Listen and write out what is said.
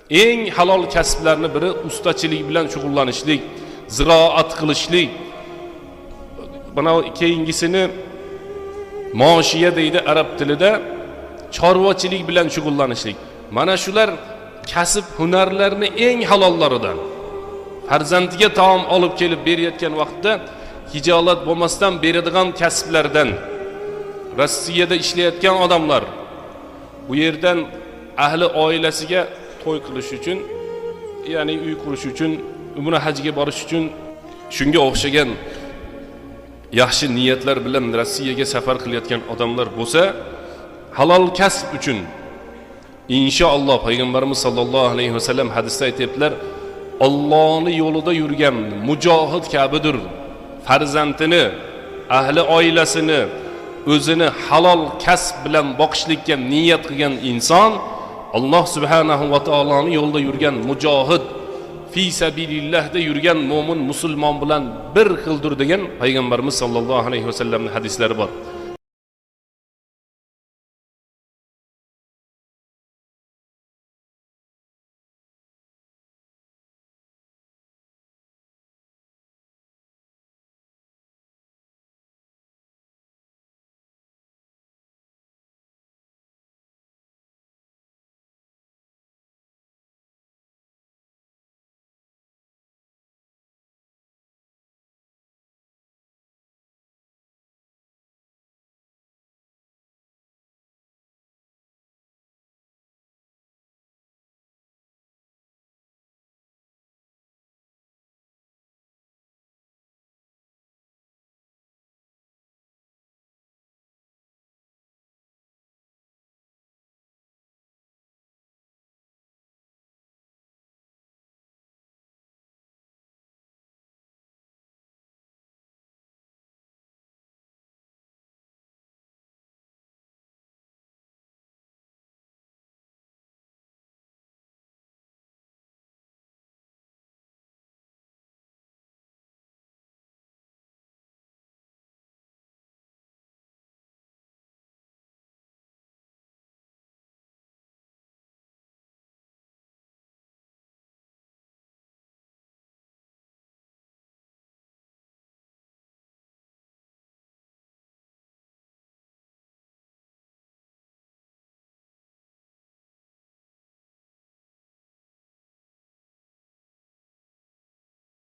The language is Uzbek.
Eng halol kasblarning biri ustachilik bilan shug'ullanishlik, ziroat qilishlik. Bana keyingisini moshiya deydi arab tilida, chorvachilik bilan shug'ullanishlik. Mana shular kasb hunarlarning eng halollaridan. Farzandiga taom olib kelib berayotgan vaqtda hijolat bo'lmasdan beradigan kasblardan. Rossiyada ishlayotgan odamlar bu yerdan ahli oilasiga to'y qilish uchun, ya'ni uy qurish uchun, umra hajga borish uchun shunga o'xshagan yaxshi niyatlar bilan Rossiyaga safar qilayotgan odamlar bo'lsa, halol kasb uchun inshaalloh payg'ambarimiz sollallohu alayhi vasallam hadisda aytibdilar, Allohning yo'lida yurgan mujohid kabidir. Farzandini, ahli oilasini, o'zini halol kasb bilan boqishlikka niyat qilgan inson Alloh subhanahu va taoloning yo'lida yurgan mujohid, fi sabilillahda yurgan mo'min musulmon bilan bir xildir degan payg'ambarimiz sollallohu alayhi vasallamning hadislari bor.